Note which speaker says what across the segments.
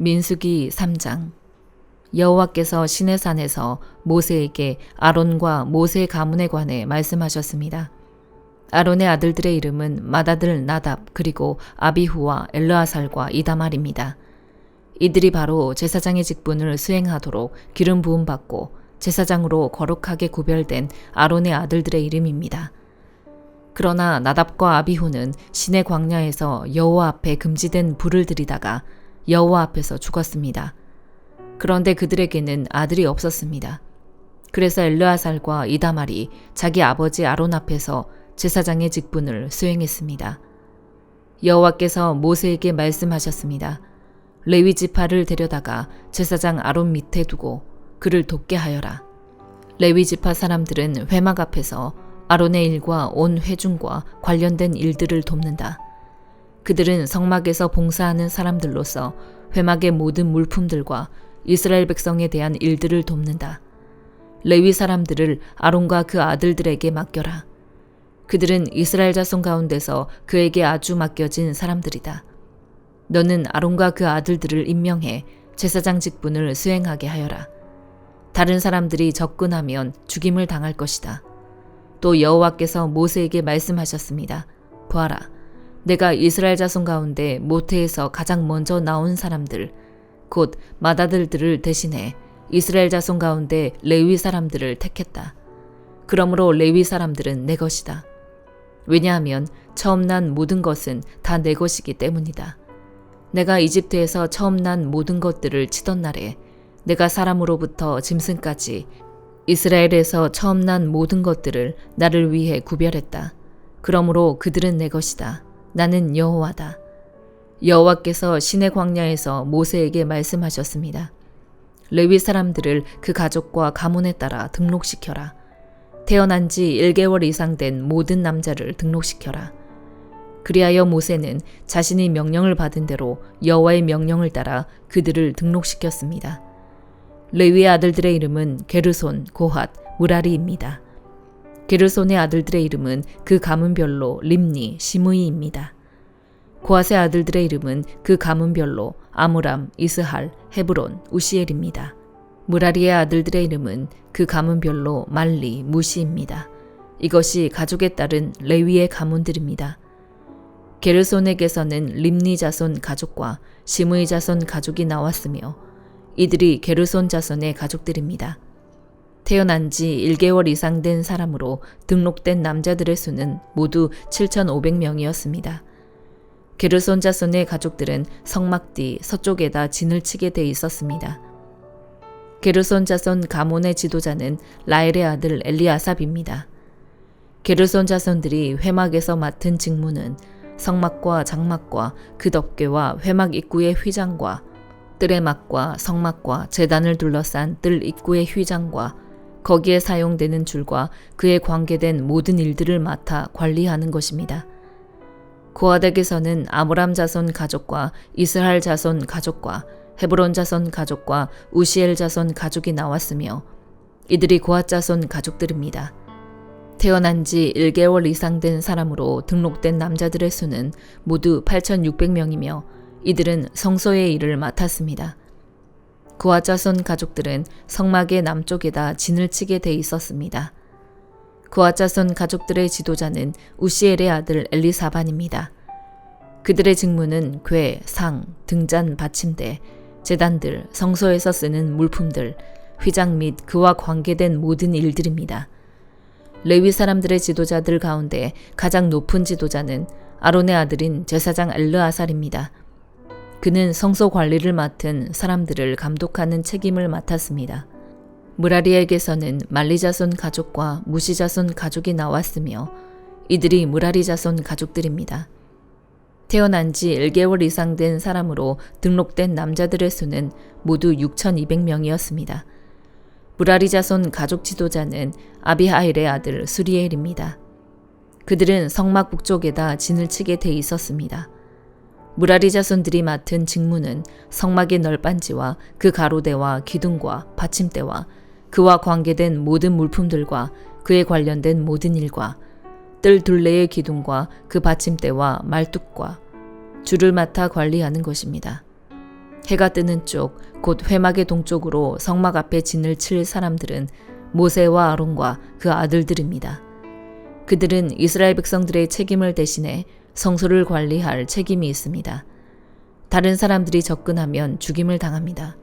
Speaker 1: 민수기 3장. 여호와께서 시내산에서 모세에게 아론과 모세의 가문에 관해 말씀하셨습니다. 아론의 아들들의 이름은 맏아들 나답 그리고 아비후와 엘르아살과 이다말입니다. 이들이 바로 제사장의 직분을 수행하도록 기름 부음 받고 제사장으로 거룩하게 구별된 아론의 아들들의 이름입니다. 그러나 나답과 아비후는 시내 광야에서 여호와 앞에 금지된 불을 들이다가 여호와 앞에서 죽었습니다. 그런데 그들에게는 아들이 없었습니다. 그래서 엘르아살과 이다말이 자기 아버지 아론 앞에서 제사장의 직분을 수행했습니다. 여호와께서 모세에게 말씀하셨습니다. 레위 지파를 데려다가 제사장 아론 밑에 두고 그를 돕게 하여라. 레위 지파 사람들은 회막 앞에서 아론의 일과 온 회중과 관련된 일들을 돕는다. 그들은 성막에서 봉사하는 사람들로서 회막의 모든 물품들과 이스라엘 백성에 대한 일들을 돕는다. 레위 사람들을 아론과 그 아들들에게 맡겨라. 그들은 이스라엘 자손 가운데서 그에게 아주 맡겨진 사람들이다. 너는 아론과 그 아들들을 임명해 제사장 직분을 수행하게 하여라. 다른 사람들이 접근하면 죽임을 당할 것이다. 또 여호와께서 모세에게 말씀하셨습니다. 보아라, 내가 이스라엘 자손 가운데 모태에서 가장 먼저 나온 사람들, 곧 맏아들들을 대신해 이스라엘 자손 가운데 레위 사람들을 택했다. 그러므로 레위 사람들은 내 것이다. 왜냐하면 처음 난 모든 것은 다 내 것이기 때문이다. 내가 이집트에서 처음 난 모든 것들을 치던 날에 내가 사람으로부터 짐승까지 이스라엘에서 처음 난 모든 것들을 나를 위해 구별했다. 그러므로 그들은 내 것이다. 나는 여호와다. 여호와께서 시내 광야에서 모세에게 말씀하셨습니다. 레위 사람들을 그 가족과 가문에 따라 등록시켜라. 태어난 지 1개월 이상 된 모든 남자를 등록시켜라. 그리하여 모세는 자신이 명령을 받은 대로 여호와의 명령을 따라 그들을 등록시켰습니다. 레위의 아들들의 이름은 게르손, 고핫, 무라리입니다. 게르손의 아들들의 이름은 그 가문별로 림니, 시므이입니다. 고핫의 아들들의 이름은 그 가문별로 아므람, 이스할, 헤브론, 우시엘입니다. 무라리의 아들들의 이름은 그 가문별로 말리, 무시입니다. 이것이 가족에 따른 레위의 가문들입니다. 게르손에게서는 림니 자손 가족과 시므이 자손 가족이 나왔으며 이들이 게르손 자손의 가족들입니다. 태어난 지 1개월 이상 된 사람으로 등록된 남자들의 수는 모두 7,500명이었습니다. 게르손 자손의 가족들은 성막 뒤 서쪽에다 진을 치게 돼 있었습니다. 게르손 자손 가문의 지도자는 라엘의 아들 엘리아삽입니다. 게르손 자손들이 회막에서 맡은 직무는 성막과 장막과 그 덮개와 회막 입구의 휘장과 뜰의 막과 성막과 제단을 둘러싼 뜰 입구의 휘장과 거기에 사용되는 줄과 그에 관계된 모든 일들을 맡아 관리하는 것입니다. 고핫에게서는 아므람 자손 가족과 이스할 자손 가족과 헤브론 자손 가족과 우시엘 자손 가족이 나왔으며 이들이 고핫 자손 가족들입니다. 태어난 지 1개월 이상 된 사람으로 등록된 남자들의 수는 모두 8,600명이며 이들은 성소의 일을 맡았습니다. 고핫 자손 가족들은 성막의 남쪽에다 진을 치게 돼 있었습니다. 고핫 자손 가족들의 지도자는 우시엘의 아들 엘리사반입니다. 그들의 직무는 궤, 상, 등잔 받침대, 제단들, 성소에서 쓰는 물품들, 휘장 및 그와 관계된 모든 일들입니다. 레위 사람들의 지도자들 가운데 가장 높은 지도자는 아론의 아들인 제사장 엘르아살입니다. 그는 성소 관리를 맡은 사람들을 감독하는 책임을 맡았습니다. 무라리에게서는 말리 자손 가족과 무시 자손 가족이 나왔으며 이들이 무라리 자손 가족들입니다. 태어난 지 1개월 이상 된 사람으로 등록된 남자들의 수는 모두 6,200명이었습니다. 무라리 자손 가족 지도자는 아비하일의 아들 수리엘입니다. 그들은 성막 북쪽에다 진을 치게 돼 있었습니다. 무라리 자손들이 맡은 직무는 성막의 널빤지와 그 가로대와 기둥과 받침대와 그와 관계된 모든 물품들과 그에 관련된 모든 일과 뜰 둘레의 기둥과 그 받침대와 말뚝과 줄을 맡아 관리하는 것입니다. 해가 뜨는 쪽, 곧 회막의 동쪽으로 성막 앞에 진을 칠 사람들은 모세와 아론과 그 아들들입니다. 그들은 이스라엘 백성들의 책임을 대신해 성소를 관리할 책임이 있습니다. 다른 사람들이 접근하면 죽임을 당합니다.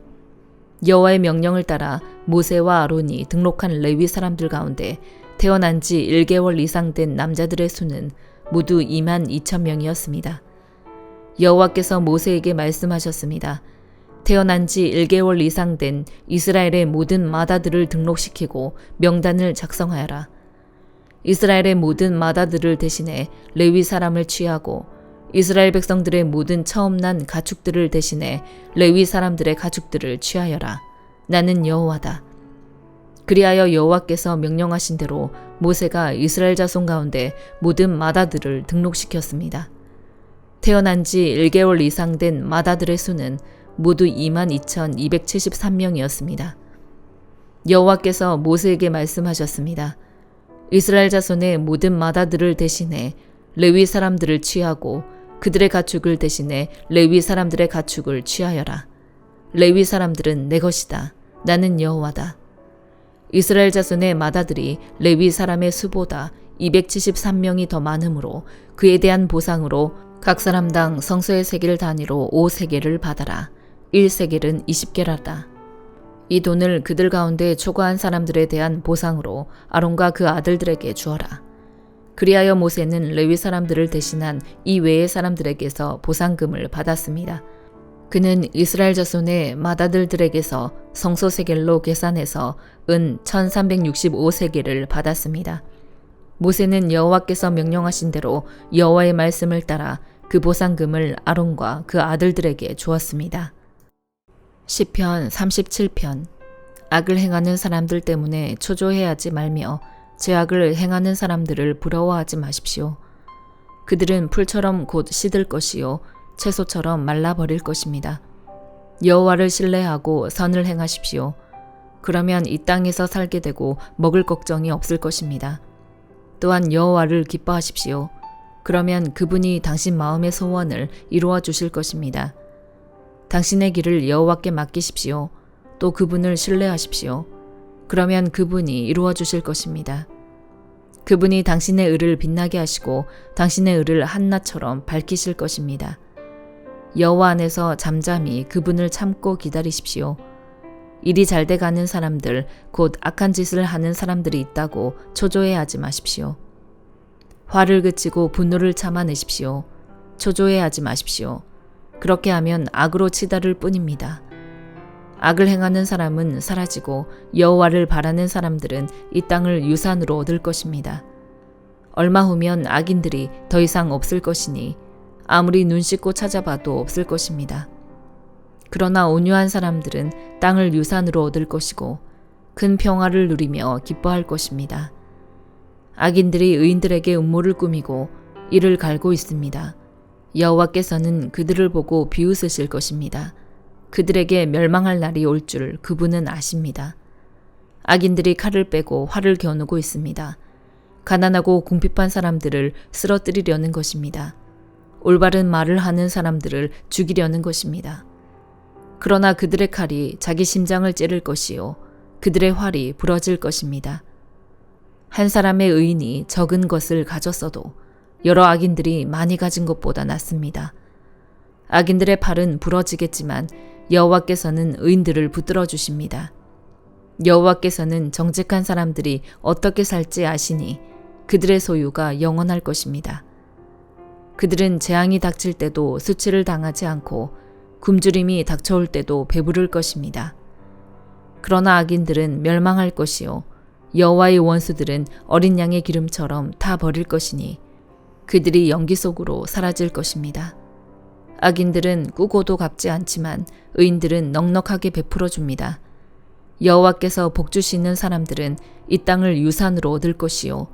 Speaker 1: 여호와의 명령을 따라 모세와 아론이 등록한 레위 사람들 가운데 태어난 지 1개월 이상 된 남자들의 수는 모두 22,000명이었습니다. 여호와께서 모세에게 말씀하셨습니다. 태어난 지 1개월 이상 된 이스라엘의 모든 마다들을 등록시키고 명단을 작성하여라. 이스라엘의 모든 마다들을 대신해 레위 사람을 취하고 이스라엘 백성들의 모든 처음 난 가축들을 대신해 레위 사람들의 가축들을 취하여라. 나는 여호와다. 그리하여 여호와께서 명령하신 대로 모세가 이스라엘 자손 가운데 모든 마다들을 등록시켰습니다. 태어난 지 1개월 이상 된 마다들의 수는 모두 22,273명이었습니다. 여호와께서 모세에게 말씀하셨습니다. 이스라엘 자손의 모든 마다들을 대신해 레위 사람들을 취하고 그들의 가축을 대신해 레위 사람들의 가축을 취하여라. 레위 사람들은 내 것이다. 나는 여호와다. 이스라엘 자손의 마다들이 레위 사람의 수보다 273명이 더 많으므로 그에 대한 보상으로 각 사람당 성소의 세겔 단위로 5세겔을 받아라. 1세겔은 20게라다. 이 돈을 그들 가운데 초과한 사람들에 대한 보상으로 아론과 그 아들들에게 주어라. 그리하여 모세는 레위 사람들을 대신한 이 외의 사람들에게서 보상금을 받았습니다. 그는 이스라엘 자손의 마다들에게서 성소 세겔로 계산해서 은 1365세겔을 받았습니다. 모세는 여호와께서 명령하신 대로 여호와의 말씀을 따라 그 보상금을 아론과 그 아들들에게 주었습니다. 시편 37편. 악을 행하는 사람들 때문에 초조해하지 말며 죄악을 행하는 사람들을 부러워하지 마십시오. 그들은 풀처럼 곧 시들 것이요 채소처럼 말라버릴 것입니다. 여호와를 신뢰하고 선을 행하십시오. 그러면 이 땅에서 살게 되고 먹을 걱정이 없을 것입니다. 또한 여호와를 기뻐하십시오. 그러면 그분이 당신 마음의 소원을 이루어 주실 것입니다. 당신의 길을 여호와께 맡기십시오. 또 그분을 신뢰하십시오. 그러면 그분이 이루어 주실 것입니다. 그분이 당신의 의를 빛나게 하시고 당신의 의를 한낮처럼 밝히실 것입니다. 여호와 안에서 잠잠히 그분을 참고 기다리십시오. 일이 잘 돼가는 사람들, 곧 악한 짓을 하는 사람들이 있다고 초조해하지 마십시오. 화를 그치고 분노를 참아내십시오. 초조해하지 마십시오. 그렇게 하면 악으로 치달을 뿐입니다. 악을 행하는 사람은 사라지고 여호와를 바라는 사람들은 이 땅을 유산으로 얻을 것입니다. 얼마 후면 악인들이 더 이상 없을 것이니 아무리 눈 씻고 찾아봐도 없을 것입니다. 그러나 온유한 사람들은 땅을 유산으로 얻을 것이고 큰 평화를 누리며 기뻐할 것입니다. 악인들이 의인들에게 음모를 꾸미고 이를 갈고 있습니다. 여호와께서는 그들을 보고 비웃으실 것입니다. 그들에게 멸망할 날이 올 줄 그분은 아십니다. 악인들이 칼을 빼고 활을 겨누고 있습니다. 가난하고 궁핍한 사람들을 쓰러뜨리려는 것입니다. 올바른 말을 하는 사람들을 죽이려는 것입니다. 그러나 그들의 칼이 자기 심장을 찌를 것이요 그들의 활이 부러질 것입니다. 한 사람의 의인이 적은 것을 가졌어도 여러 악인들이 많이 가진 것보다 낫습니다. 악인들의 팔은 부러지겠지만 여호와께서는 의인들을 붙들어 주십니다. 여호와께서는 정직한 사람들이 어떻게 살지 아시니 그들의 소유가 영원할 것입니다. 그들은 재앙이 닥칠 때도 수치를 당하지 않고 굶주림이 닥쳐올 때도 배부를 것입니다. 그러나 악인들은 멸망할 것이요 여호와의 원수들은 어린 양의 기름처럼 타 버릴 것이니 그들이 연기 속으로 사라질 것입니다. 악인들은 꾸고도 갚지 않지만 의인들은 넉넉하게 베풀어 줍니다. 여호와께서 복 주시는 사람들은 이 땅을 유산으로 얻을 것이요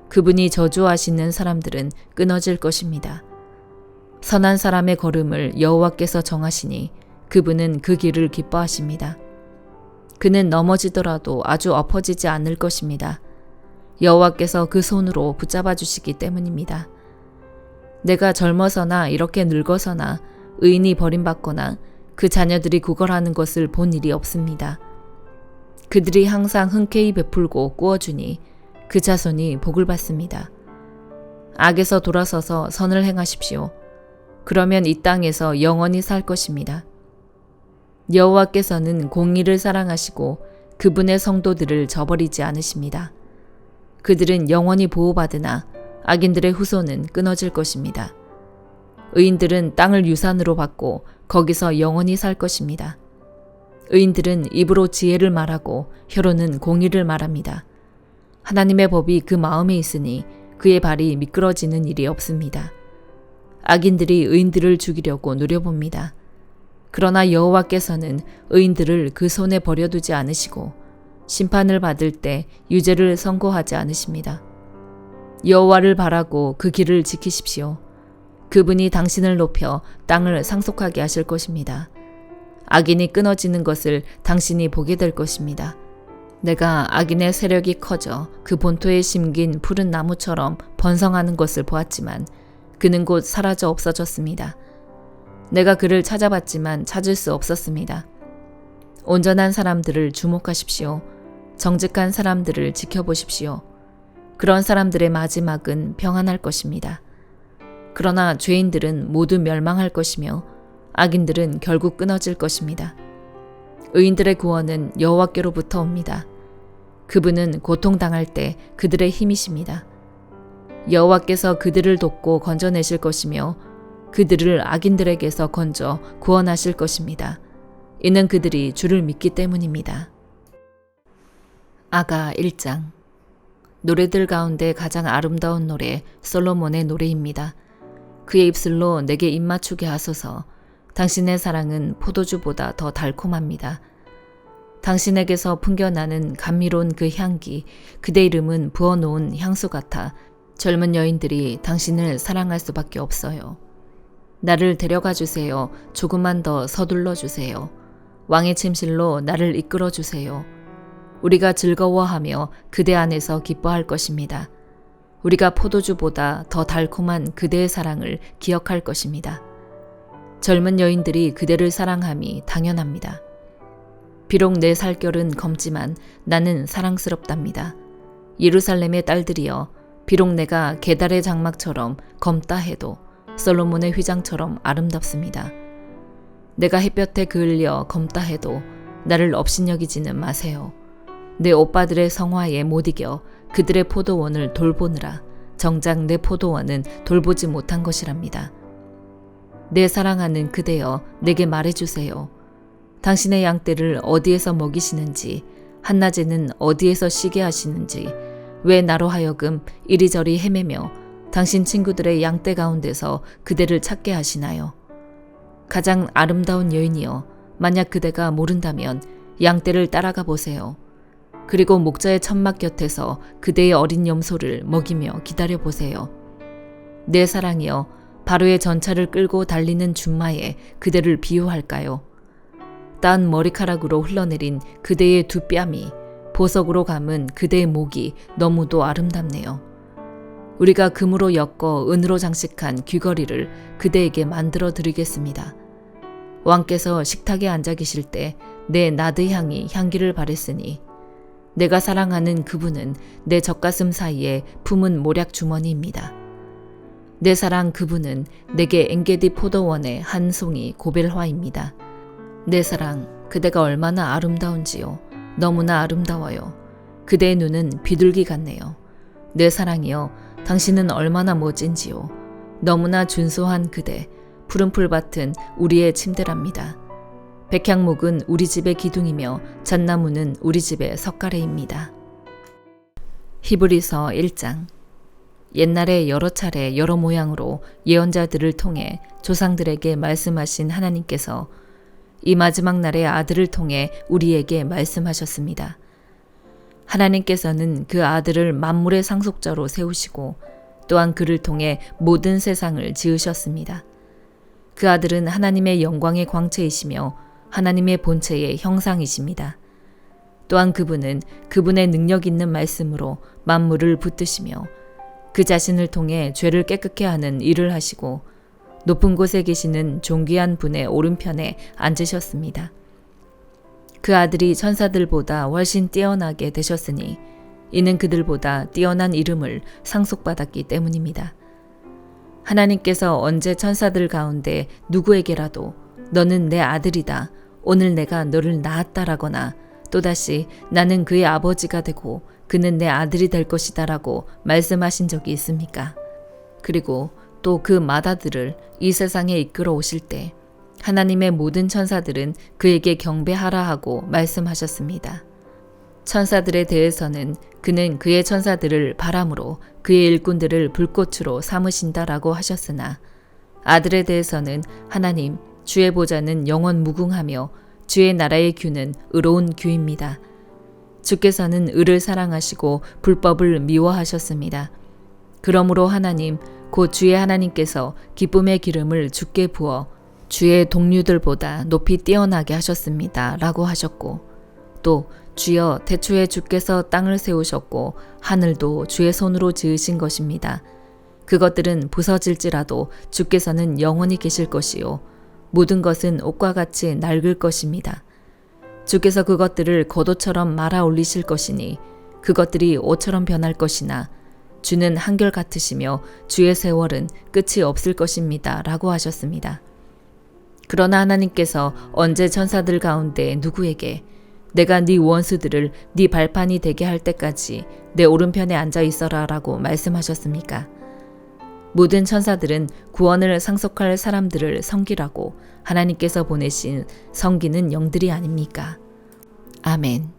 Speaker 1: 그분이 저주하시는 사람들은 끊어질 것입니다. 선한 사람의 걸음을 여호와께서 정하시니 그분은 그 길을 기뻐하십니다. 그는 넘어지더라도 아주 엎어지지 않을 것입니다. 여호와께서 그 손으로 붙잡아 주시기 때문입니다. 내가 젊어서나 이렇게 늙어서나 의인이 버림받거나 그 자녀들이 구걸하는 것을 본 일이 없습니다. 그들이 항상 흔쾌히 베풀고 꾸어주니 그 자손이 복을 받습니다. 악에서 돌아서서 선을 행하십시오. 그러면 이 땅에서 영원히 살 것입니다. 여호와께서는 공의를 사랑하시고 그분의 성도들을 저버리지 않으십니다. 그들은 영원히 보호받으나 악인들의 후손은 끊어질 것입니다. 의인들은 땅을 유산으로 받고 거기서 영원히 살 것입니다. 의인들은 입으로 지혜를 말하고 혀로는 공의를 말합니다. 하나님의 법이 그 마음에 있으니 그의 발이 미끄러지는 일이 없습니다. 악인들이 의인들을 죽이려고 노려봅니다. 그러나 여호와께서는 의인들을 그 손에 버려두지 않으시고 심판을 받을 때 유죄를 선고하지 않으십니다. 여호와를 바라고 그 길을 지키십시오. 그분이 당신을 높여 땅을 상속하게 하실 것입니다. 악인이 끊어지는 것을 당신이 보게 될 것입니다. 내가 악인의 세력이 커져 그 본토에 심긴 푸른 나무처럼 번성하는 것을 보았지만 그는 곧 사라져 없어졌습니다. 내가 그를 찾아봤지만 찾을 수 없었습니다. 온전한 사람들을 주목하십시오. 정직한 사람들을 지켜보십시오. 그런 사람들의 마지막은 평안할 것입니다. 그러나 죄인들은 모두 멸망할 것이며 악인들은 결국 끊어질 것입니다. 의인들의 구원은 여호와께로부터 옵니다. 그분은 고통당할 때 그들의 힘이십니다. 여호와께서 그들을 돕고 건져내실 것이며 그들을 악인들에게서 건져 구원하실 것입니다. 이는 그들이 주를 믿기 때문입니다. 아가 1장. 노래들 가운데 가장 아름다운 노래 솔로몬의 노래입니다. 그의 입술로 내게 입맞추게 하소서. 당신의 사랑은 포도주보다 더 달콤합니다. 당신에게서 풍겨나는 감미로운 그 향기, 그대 이름은 부어놓은 향수 같아 젊은 여인들이 당신을 사랑할 수밖에 없어요. 나를 데려가 주세요. 조금만 더 서둘러 주세요. 왕의 침실로 나를 이끌어 주세요. 우리가 즐거워하며 그대 안에서 기뻐할 것입니다. 우리가 포도주보다 더 달콤한 그대의 사랑을 기억할 것입니다. 젊은 여인들이 그대를 사랑함이 당연합니다. 비록 내 살결은 검지만 나는 사랑스럽답니다. 예루살렘의 딸들이여, 비록 내가 게달의 장막처럼 검다 해도 솔로몬의 휘장처럼 아름답습니다. 내가 햇볕에 그을려 검다 해도 나를 업신여기지는 마세요. 내 오빠들의 성화에 못 이겨 그들의 포도원을 돌보느라 정작 내 포도원은 돌보지 못한 것이랍니다. 내 사랑하는 그대여, 내게 말해주세요. 당신의 양떼를 어디에서 먹이시는지, 한낮에는 어디에서 쉬게 하시는지, 왜 나로 하여금 이리저리 헤매며 당신 친구들의 양떼 가운데서 그대를 찾게 하시나요? 가장 아름다운 여인이여, 만약 그대가 모른다면 양떼를 따라가 보세요. 그리고 목자의 천막 곁에서 그대의 어린 염소를 먹이며 기다려 보세요. 내 사랑이여, 바로의 전차를 끌고 달리는 준마에 그대를 비유할까요? 딴 머리카락으로 흘러내린 그대의 두 뺨이, 보석으로 감은 그대의 목이 너무도 아름답네요. 우리가 금으로 엮어 은으로 장식한 귀걸이를 그대에게 만들어 드리겠습니다. 왕께서 식탁에 앉아 계실 때 내 나드 향이 향기를 발했으니 내가 사랑하는 그분은 내 젖가슴 사이에 품은 모략 주머니입니다. 내 사랑 그분은 내게 엔게디 포도원의 한 송이 고벨화입니다. 내 사랑, 그대가 얼마나 아름다운지요. 너무나 아름다워요. 그대의 눈은 비둘기 같네요. 내 사랑이여, 당신은 얼마나 멋진지요. 너무나 준수한 그대, 푸른 풀밭은 우리의 침대랍니다. 백향목은 우리 집의 기둥이며 잣나무는 우리 집의 석가래입니다. 히브리서 1장. 옛날에 여러 차례 여러 모양으로 예언자들을 통해 조상들에게 말씀하신 하나님께서 이 마지막 날에 아들을 통해 우리에게 말씀하셨습니다. 하나님께서는 그 아들을 만물의 상속자로 세우시고 또한 그를 통해 모든 세상을 지으셨습니다. 그 아들은 하나님의 영광의 광채이시며 하나님의 본체의 형상이십니다. 또한 그분은 그분의 능력 있는 말씀으로 만물을 붙드시며 그 자신을 통해 죄를 깨끗게 하는 일을 하시고 높은 곳에 계시는 존귀한 분의 오른편에 앉으셨습니다. 그 아들이 천사들보다 훨씬 뛰어나게 되셨으니 이는 그들보다 뛰어난 이름을 상속받았기 때문입니다. 하나님께서 언제 천사들 가운데 누구에게라도 너는 내 아들이다, 오늘 내가 너를 낳았다라거나 또다시 나는 그의 아버지가 되고 그는 내 아들이 될 것이다 라고 말씀하신 적이 있습니까? 그리고 또 그 맏아들을 이 세상에 이끌어 오실 때 하나님의 모든 천사들은 그에게 경배하라 하고 말씀하셨습니다. 천사들에 대해서는 그는 그의 천사들을 바람으로 그의 일꾼들을 불꽃으로 삼으신다라고 하셨으나 아들에 대해서는 하나님 주의 보좌는 영원 무궁하며 주의 나라의 규는 의로운 규입니다. 주께서는 의를 사랑하시고 불법을 미워하셨습니다. 그러므로 하나님 곧 주의 하나님께서 기쁨의 기름을 주께 부어 주의 동류들보다 높이 뛰어나게 하셨습니다. 라고 하셨고 또 주여 태초에 주께서 땅을 세우셨고 하늘도 주의 손으로 지으신 것입니다. 그것들은 부서질지라도 주께서는 영원히 계실 것이요 모든 것은 옷과 같이 낡을 것입니다. 주께서 그것들을 겉옷처럼 말아 올리실 것이니 그것들이 옷처럼 변할 것이나 주는 한결같으시며 주의 세월은 끝이 없을 것입니다. 라고 하셨습니다. 그러나 하나님께서 언제 천사들 가운데 누구에게 내가 네 원수들을 네 발판이 되게 할 때까지 내 오른편에 앉아 있어라 라고 말씀하셨습니까? 모든 천사들은 구원을 상속할 사람들을 섬기라고 하나님께서 보내신 섬기는 영들이 아닙니까? 아멘.